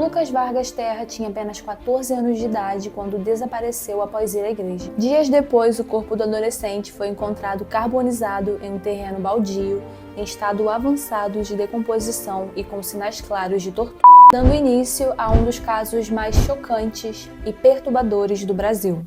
Lucas Vargas Terra tinha apenas 14 anos de idade quando desapareceu após ir à igreja. Dias depois, o corpo do adolescente foi encontrado carbonizado em um terreno baldio, em estado avançado de decomposição e com sinais claros de tortura, dando início a um dos casos mais chocantes e perturbadores do Brasil.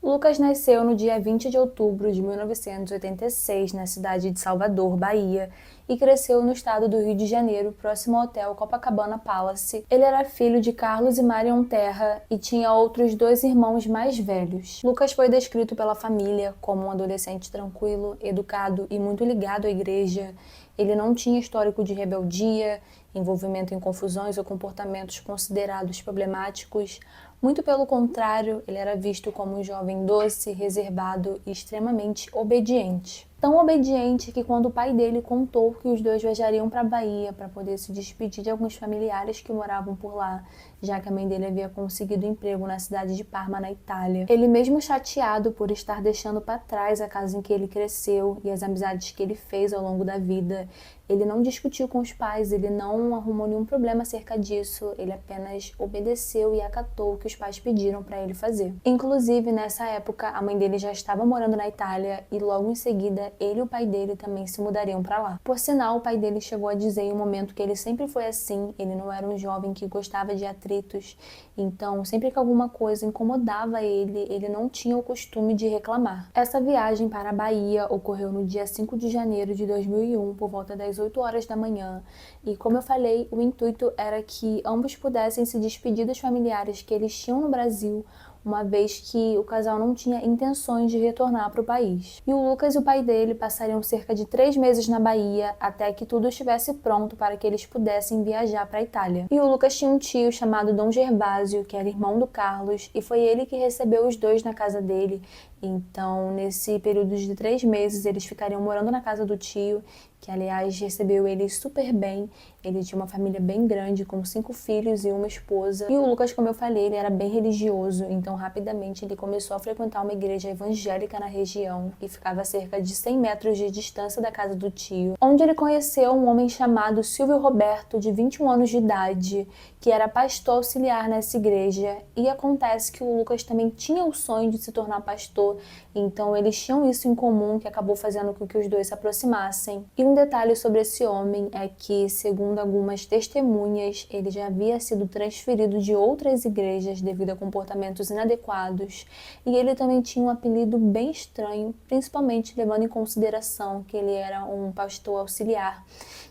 Lucas nasceu no dia 20 de outubro de 1986, na cidade de Salvador, Bahia, e cresceu no estado do Rio de Janeiro, próximo ao hotel Copacabana Palace. Ele era filho de Carlos e Marion Terra e tinha outros 2 irmãos mais velhos. Lucas foi descrito pela família como um adolescente tranquilo, educado e muito ligado à igreja. Ele não tinha histórico de rebeldia, envolvimento em confusões ou comportamentos considerados problemáticos. Muito pelo contrário, ele era visto como um jovem doce, reservado e extremamente obediente. Tão obediente que quando o pai dele contou que os dois viajariam para a Bahia para poder se despedir de alguns familiares que moravam por lá, já que a mãe dele havia conseguido emprego na cidade de Parma, na Itália. Ele mesmo chateado por estar deixando para trás a casa em que ele cresceu e as amizades que ele fez ao longo da vida, ele não discutiu com os pais, ele não arrumou nenhum problema acerca disso, ele apenas obedeceu e acatou o que os pais pediram para ele fazer. Inclusive, nessa época, a mãe dele já estava morando na Itália e logo em seguida, ele e o pai dele também se mudariam para lá. Por sinal, o pai dele chegou a dizer em um momento que ele sempre foi assim, ele não era um jovem que gostava de atritos, então sempre que alguma coisa incomodava ele não tinha o costume de reclamar. Essa viagem para a Bahia ocorreu no dia 5 de janeiro de 2001, por volta das 8 horas da manhã, e como eu falei, o intuito era que ambos pudessem se despedir dos familiares que eles tinham no Brasil, uma vez que o casal não tinha intenções de retornar para o país. E o Lucas e o pai dele passariam cerca de 3 meses na Bahia até que tudo estivesse pronto para que eles pudessem viajar para a Itália. E o Lucas tinha um tio chamado Dom Gervásio, que era irmão do Carlos, e foi ele que recebeu os dois na casa dele. Então, nesse período de 3 meses, eles ficariam morando na casa do tio, que aliás recebeu eles super bem. Ele tinha uma família bem grande, com 5 filhos e uma esposa. E o Lucas, como eu falei, ele era bem religioso, então rapidamente ele começou a frequentar uma igreja evangélica na região, que ficava a cerca de 100 metros de distância da casa do tio, onde ele conheceu um homem chamado Silvio Roberto, de 21 anos de idade, que era pastor auxiliar nessa igreja. E acontece que o Lucas também tinha o sonho de se tornar pastor, então eles tinham isso em comum, que acabou fazendo com que os dois se aproximassem. E um detalhe sobre esse homem é que, segundo algumas testemunhas, ele já havia sido transferido de outras igrejas devido a comportamentos inadequados, e ele também tinha um apelido bem estranho, principalmente levando em consideração que ele era um pastor auxiliar,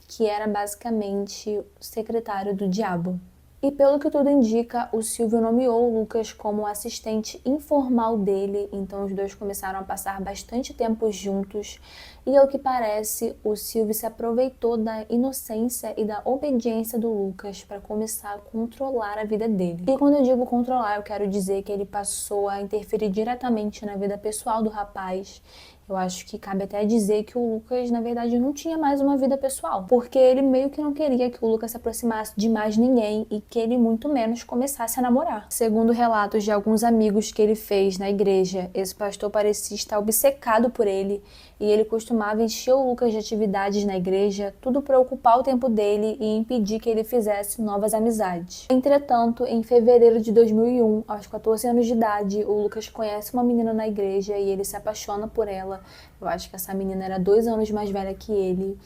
que era basicamente o secretário do diabo. E pelo que tudo indica, o Silvio nomeou o Lucas como assistente informal dele, então os dois começaram a passar bastante tempo juntos, e ao que parece, o Silvio se aproveitou da inocência e da obediência do Lucas para começar a controlar a vida dele. E quando eu digo controlar, eu quero dizer que ele passou a interferir diretamente na vida pessoal do rapaz. Eu acho que cabe até dizer que o Lucas, na verdade, não tinha mais uma vida pessoal, porque ele meio que não queria que o Lucas se aproximasse de mais ninguém e que ele muito menos começasse a namorar. Segundo relatos de alguns amigos que ele fez na igreja, esse pastor parecia estar obcecado por ele e ele costumava encher o Lucas de atividades na igreja, tudo para ocupar o tempo dele e impedir que ele fizesse novas amizades. Entretanto, em fevereiro de 2001, aos 14 anos de idade, o Lucas conhece uma menina na igreja e ele se apaixona por ela. Eu acho que essa menina era 2 anos mais velha que ele.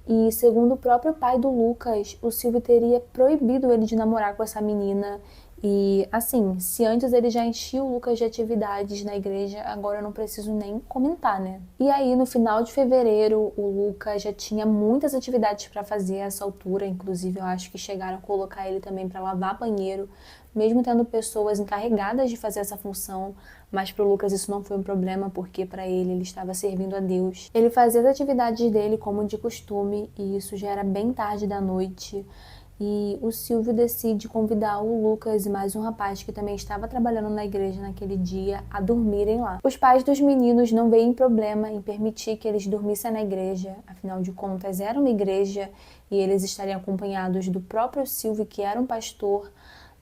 E segundo o próprio pai do Lucas, o Silvio teria proibido ele de namorar com essa menina. E assim, se antes ele já enchia o Lucas de atividades na igreja, agora eu não preciso nem comentar, né? E aí, no final de fevereiro, o Lucas já tinha muitas atividades para fazer a essa altura, inclusive eu acho que chegaram a colocar ele também para lavar banheiro, mesmo tendo pessoas encarregadas de fazer essa função, mas para o Lucas isso não foi um problema, porque para ele estava servindo a Deus. Ele fazia as atividades dele como de costume, e isso já era bem tarde da noite. E o Silvio decide convidar o Lucas e mais um rapaz que também estava trabalhando na igreja naquele dia a dormirem lá. Os pais dos meninos não veem problema em permitir que eles dormissem na igreja, afinal de contas era uma igreja e eles estariam acompanhados do próprio Silvio, que era um pastor.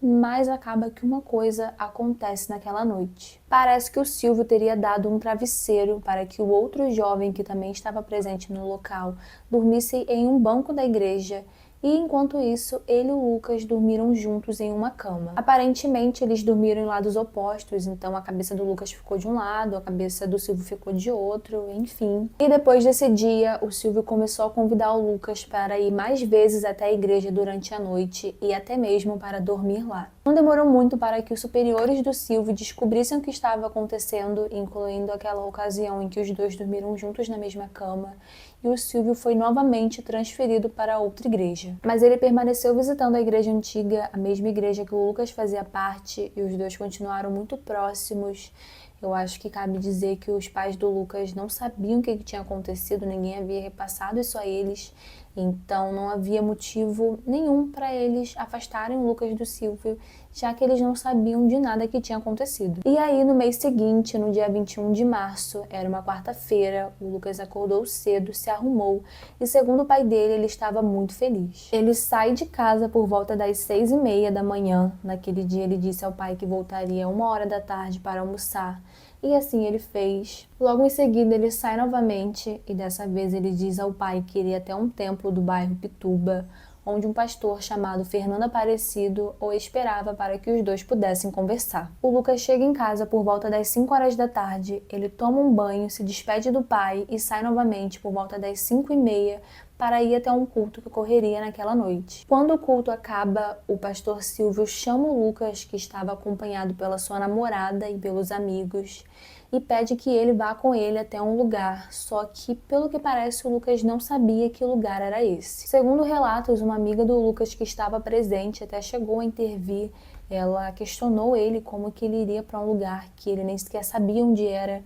mas acaba que uma coisa acontece naquela noite. Parece que o Silvio teria dado um travesseiro para que o outro jovem que também estava presente no local dormisse em um banco da igreja. E enquanto isso, ele e o Lucas dormiram juntos em uma cama. Aparentemente, eles dormiram em lados opostos, então a cabeça do Lucas ficou de um lado, a cabeça do Silvio ficou de outro, enfim. E depois desse dia, o Silvio começou a convidar o Lucas para ir mais vezes até a igreja durante a noite e até mesmo para dormir lá. Não demorou muito para que os superiores do Silvio descobrissem o que estava acontecendo, incluindo aquela ocasião em que os dois dormiram juntos na mesma cama, e o Silvio foi novamente transferido para outra igreja. Mas ele permaneceu visitando a igreja antiga, a mesma igreja que o Lucas fazia parte, e os dois continuaram muito próximos. Eu acho que cabe dizer que os pais do Lucas não sabiam o que tinha acontecido, ninguém havia repassado isso a eles, então não havia motivo nenhum para eles afastarem o Lucas do Silvio, já que eles não sabiam de nada que tinha acontecido. E aí, no mês seguinte, no dia 21 de março, era uma quarta-feira, o Lucas acordou cedo, se arrumou e, segundo o pai dele, ele estava muito feliz. Ele sai de casa por volta das 6h30 da manhã. Naquele dia, ele disse ao pai que voltaria 1h da tarde para almoçar. E assim ele fez. Logo em seguida, ele sai novamente e dessa vez ele diz ao pai que iria até um templo do bairro Pituba, onde um pastor chamado Fernando Aparecido o esperava para que os dois pudessem conversar. O Lucas chega em casa por volta das 5h da tarde, ele toma um banho, se despede do pai e sai novamente por volta das 5h30 para ir até um culto que ocorreria naquela noite. Quando o culto acaba, o pastor Silvio chama o Lucas, que estava acompanhado pela sua namorada e pelos amigos, e pede que ele vá com ele até um lugar, só que, pelo que parece, o Lucas não sabia que lugar era esse. Segundo relatos, uma amiga do Lucas que estava presente até chegou a intervir. Ela questionou ele como que ele iria para um lugar que ele nem sequer sabia onde era,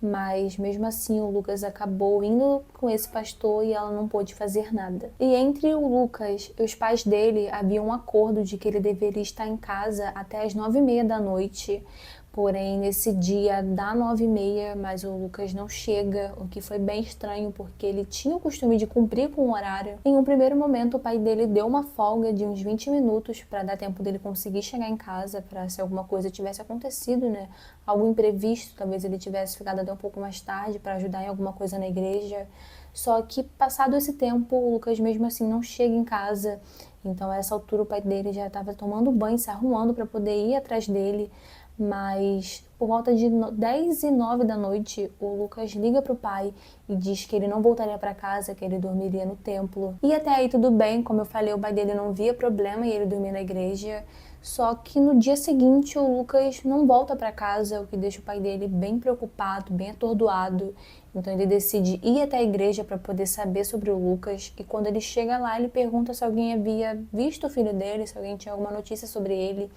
mas mesmo assim o Lucas acabou indo com esse pastor e ela não pôde fazer nada. E entre o Lucas e os pais dele havia um acordo de que ele deveria estar em casa até as 9h30 da noite, porém nesse dia dá 9h30, mas o Lucas não chega, o que foi bem estranho porque ele tinha o costume de cumprir com o horário. Em um primeiro momento o pai dele deu uma folga de uns 20 minutos para dar tempo dele conseguir chegar em casa, para se alguma coisa tivesse acontecido, né? Algo imprevisto, talvez ele tivesse ficado até um pouco mais tarde para ajudar em alguma coisa na igreja. Só que passado esse tempo, o Lucas mesmo assim não chega em casa. Então a essa altura o pai dele já estava tomando banho, se arrumando para poder ir atrás dele. Mas por volta de 10h09 da noite, o Lucas liga pro pai e diz que ele não voltaria para casa, que ele dormiria no templo. E até aí tudo bem, como eu falei, o pai dele não via problema em ele dormir na igreja. Só que no dia seguinte o Lucas não volta para casa, o que deixa o pai dele bem preocupado, bem atordoado. Então ele decide ir até a igreja para poder saber sobre o Lucas. E quando ele chega lá, ele pergunta se alguém havia visto o filho dele, se alguém tinha alguma notícia sobre ele.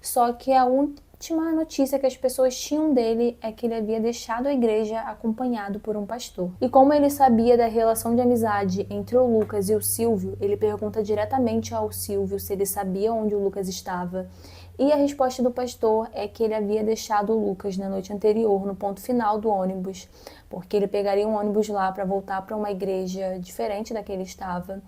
Só que a última notícia que as pessoas tinham dele é que ele havia deixado a igreja acompanhado por um pastor. E como ele sabia da relação de amizade entre o Lucas e o Silvio, ele pergunta diretamente ao Silvio se ele sabia onde o Lucas estava. E a resposta do pastor é que ele havia deixado o Lucas na noite anterior, no ponto final do ônibus, porque ele pegaria um ônibus lá para voltar para uma igreja diferente da que ele estava.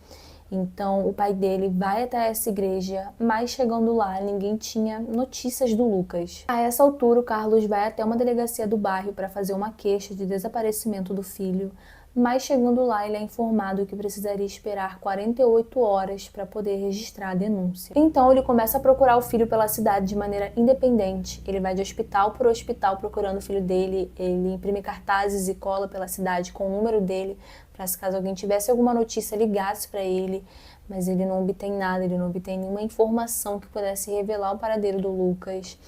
Então o pai dele vai até essa igreja, mas chegando lá ninguém tinha notícias do Lucas. A essa altura o Carlos vai até uma delegacia do bairro para fazer uma queixa de desaparecimento do filho, mas chegando lá ele é informado que precisaria esperar 48 horas para poder registrar a denúncia. Então ele começa a procurar o filho pela cidade de maneira independente. Ele vai de hospital por hospital procurando o filho dele, ele imprime cartazes e cola pela cidade com o número dele, para se caso alguém tivesse alguma notícia ligasse para ele, mas ele não obtém nada, ele não obtém nenhuma informação que pudesse revelar o paradeiro do Lucas.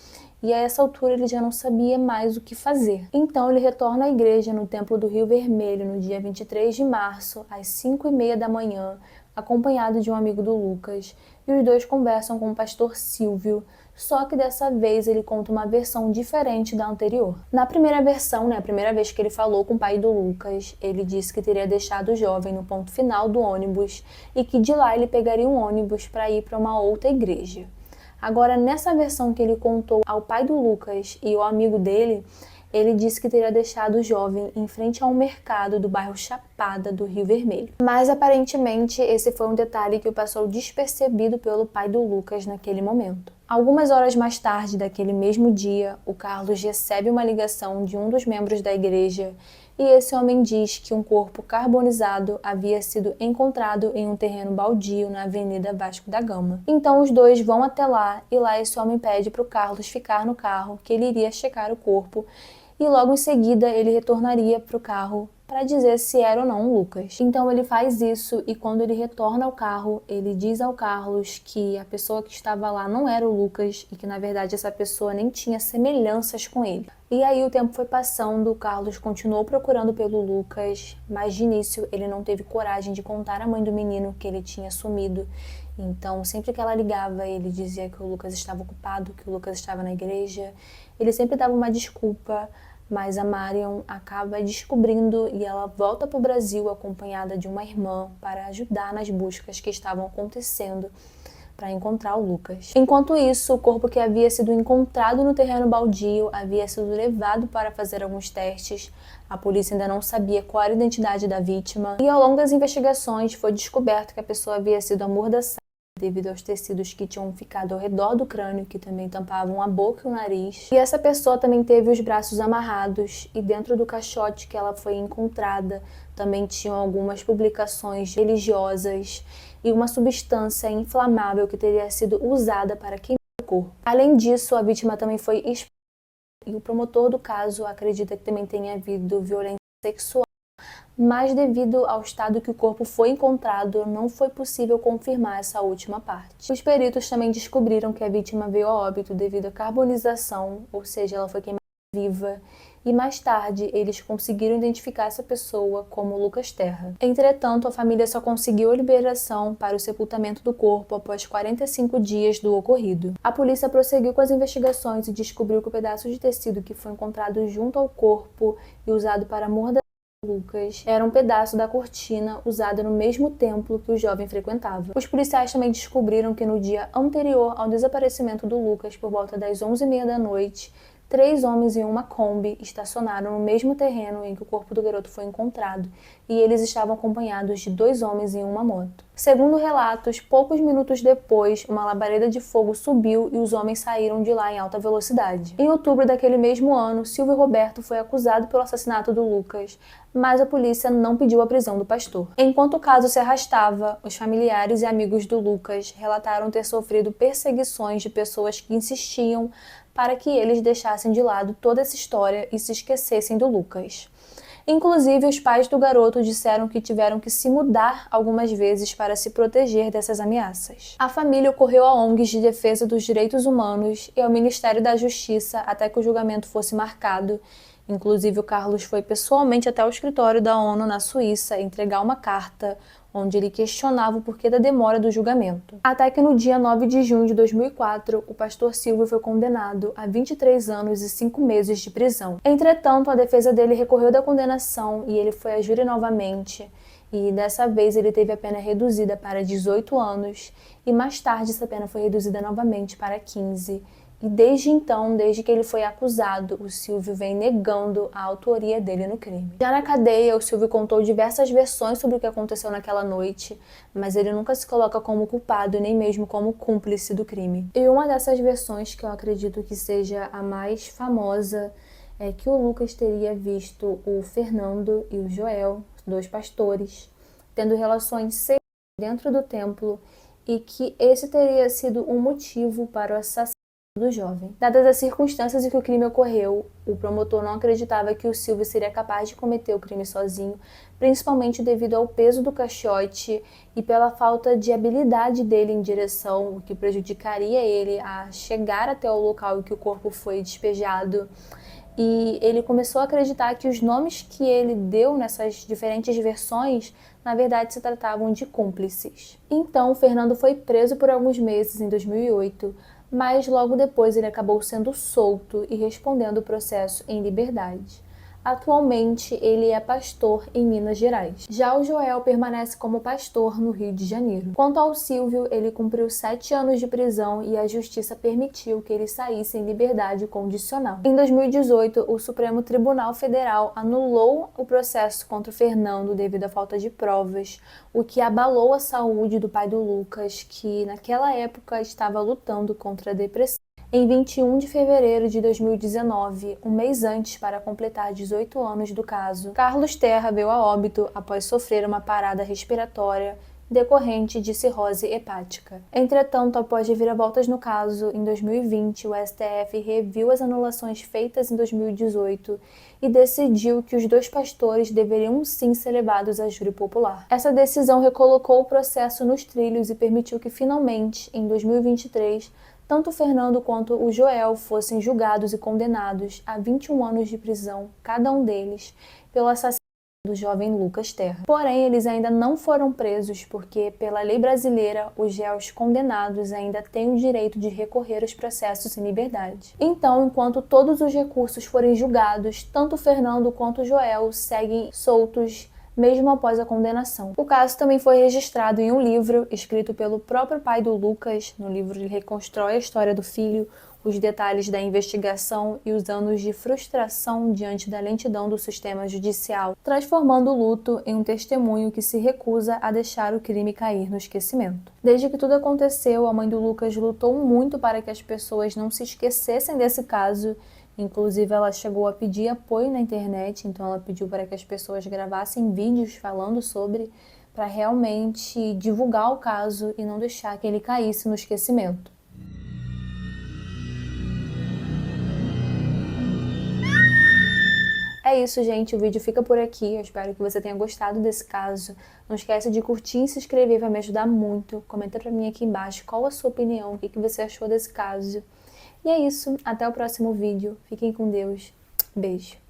E a essa altura ele já não sabia mais o que fazer. Então ele retorna à igreja no Templo do Rio Vermelho no dia 23 de março, às 5h30 da manhã, acompanhado de um amigo do Lucas, e os dois conversam com o pastor Silvio, só que dessa vez ele conta uma versão diferente da anterior. Na primeira versão, a primeira vez que ele falou com o pai do Lucas, ele disse que teria deixado o jovem no ponto final do ônibus e que de lá ele pegaria um ônibus para ir para uma outra igreja. Agora, nessa versão que ele contou ao pai do Lucas e ao amigo dele, ele disse que teria deixado o jovem em frente a um mercado do bairro Chapada do Rio Vermelho. Mas aparentemente esse foi um detalhe que passou despercebido pelo pai do Lucas naquele momento. Algumas horas mais tarde daquele mesmo dia, o Carlos recebe uma ligação de um dos membros da igreja e esse homem diz que um corpo carbonizado havia sido encontrado em um terreno baldio na Avenida Vasco da Gama. Então os dois vão até lá e lá esse homem pede para o Carlos ficar no carro, que ele iria checar o corpo e logo em seguida ele retornaria para o carro para dizer se era ou não o Lucas. Então ele faz isso e quando ele retorna ao carro, ele diz ao Carlos que a pessoa que estava lá não era o Lucas e que na verdade essa pessoa nem tinha semelhanças com ele. E aí o tempo foi passando, o Carlos continuou procurando pelo Lucas, mas de início ele não teve coragem de contar à mãe do menino que ele tinha sumido. Então sempre que ela ligava, ele dizia que o Lucas estava ocupado, que o Lucas estava na igreja. Ele sempre dava uma desculpa, mas a Marion acaba descobrindo e ela volta para o Brasil acompanhada de uma irmã para ajudar nas buscas que estavam acontecendo para encontrar o Lucas. Enquanto isso, o corpo que havia sido encontrado no terreno baldio havia sido levado para fazer alguns testes. A polícia ainda não sabia qual era a identidade da vítima e ao longo das investigações foi descoberto que a pessoa havia sido amordaçada devido aos tecidos que tinham ficado ao redor do crânio, que também tampavam a boca e o nariz. E essa pessoa também teve os braços amarrados e dentro do caixote que ela foi encontrada também tinham algumas publicações religiosas e uma substância inflamável que teria sido usada para queimar o corpo. Além disso, a vítima também foi exposta e o promotor do caso acredita que também tenha havido violência sexual. Mas devido ao estado que o corpo foi encontrado, não foi possível confirmar essa última parte. Os peritos também descobriram que a vítima veio a óbito devido à carbonização, ou seja, ela foi queimada viva, e mais tarde eles conseguiram identificar essa pessoa como Lucas Terra. Entretanto, a família só conseguiu a liberação para o sepultamento do corpo após 45 dias do ocorrido. A polícia prosseguiu com as investigações e descobriu que o pedaço de tecido que foi encontrado junto ao corpo e usado para amordaçar Lucas era um pedaço da cortina usada no mesmo templo que o jovem frequentava. Os policiais também descobriram que no dia anterior ao desaparecimento do Lucas, por volta das 11h30 da noite, 3 homens em uma Kombi estacionaram no mesmo terreno em que o corpo do garoto foi encontrado e eles estavam acompanhados de 2 homens em uma moto. Segundo relatos, poucos minutos depois, uma labareda de fogo subiu e os homens saíram de lá em alta velocidade. Em outubro daquele mesmo ano, Silvio Roberto foi acusado pelo assassinato do Lucas, mas a polícia não pediu a prisão do pastor. Enquanto o caso se arrastava, os familiares e amigos do Lucas relataram ter sofrido perseguições de pessoas que insistiam para que eles deixassem de lado toda essa história e se esquecessem do Lucas. Inclusive, os pais do garoto disseram que tiveram que se mudar algumas vezes para se proteger dessas ameaças. A família ocorreu a ONGs de defesa dos direitos humanos e ao Ministério da Justiça até que o julgamento fosse marcado. Inclusive, o Carlos foi pessoalmente até o escritório da ONU na Suíça entregar uma carta onde ele questionava o porquê da demora do julgamento. Até que no dia 9 de junho de 2004, o pastor Silvio foi condenado a 23 anos e 5 meses de prisão. Entretanto, a defesa dele recorreu da condenação e ele foi a júri novamente. E dessa vez ele teve a pena reduzida para 18 anos e mais tarde essa pena foi reduzida novamente para 15. E desde então, desde que ele foi acusado, o Silvio vem negando a autoria dele no crime. Já na cadeia, o Silvio contou diversas versões sobre o que aconteceu naquela noite, mas ele nunca se coloca como culpado, nem mesmo como cúmplice do crime. E uma dessas versões, que eu acredito que seja a mais famosa, é que o Lucas teria visto o Fernando e o Joel, 2 pastores, tendo relações sexuais dentro do templo e que esse teria sido o motivo para o assassinato do jovem. Dadas as circunstâncias em que o crime ocorreu, o promotor não acreditava que o Silvio seria capaz de cometer o crime sozinho, principalmente devido ao peso do caixote e pela falta de habilidade dele em direção, o que prejudicaria ele a chegar até o local em que o corpo foi despejado. E ele começou a acreditar que os nomes que ele deu nessas diferentes versões, na verdade, se tratavam de cúmplices. Então, Fernando foi preso por alguns meses em 2008, mas logo depois ele acabou sendo solto e respondendo o processo em liberdade. Atualmente, ele é pastor em Minas Gerais. Já o Joel permanece como pastor no Rio de Janeiro. Quanto ao Silvio, ele cumpriu 7 anos de prisão e a justiça permitiu que ele saísse em liberdade condicional. Em 2018, o Supremo Tribunal Federal anulou o processo contra o Fernando devido à falta de provas, o que abalou a saúde do pai do Lucas, que naquela época estava lutando contra a depressão. Em 21 de fevereiro de 2019, um mês antes para completar 18 anos do caso, Carlos Terra veio a óbito após sofrer uma parada respiratória decorrente de cirrose hepática. Entretanto, após reviravoltas no caso, em 2020, o STF reviu as anulações feitas em 2018 e decidiu que os 2 pastores deveriam sim ser levados a júri popular. Essa decisão recolocou o processo nos trilhos e permitiu que finalmente, em 2023, tanto o Fernando quanto o Joel fossem julgados e condenados a 21 anos de prisão, cada um deles, pelo assassinato do jovem Lucas Terra. Porém, eles ainda não foram presos porque, pela lei brasileira, os réus condenados ainda têm o direito de recorrer aos processos em liberdade. Então, enquanto todos os recursos forem julgados, tanto o Fernando quanto o Joel seguem soltos mesmo após a condenação. O caso também foi registrado em um livro escrito pelo próprio pai do Lucas. No livro ele reconstrói a história do filho, os detalhes da investigação e os anos de frustração diante da lentidão do sistema judicial, transformando o luto em um testemunho que se recusa a deixar o crime cair no esquecimento. Desde que tudo aconteceu, a mãe do Lucas lutou muito para que as pessoas não se esquecessem desse caso. Inclusive, ela chegou a pedir apoio na internet, então ela pediu para que as pessoas gravassem vídeos falando sobre, para realmente divulgar o caso e não deixar que ele caísse no esquecimento. É isso, gente. O vídeo fica por aqui. Eu espero que você tenha gostado desse caso. Não esquece de curtir e se inscrever, vai me ajudar muito. Comenta pra mim aqui embaixo qual a sua opinião, o que você achou desse caso. E é isso. Até o próximo vídeo. Fiquem com Deus. Beijo.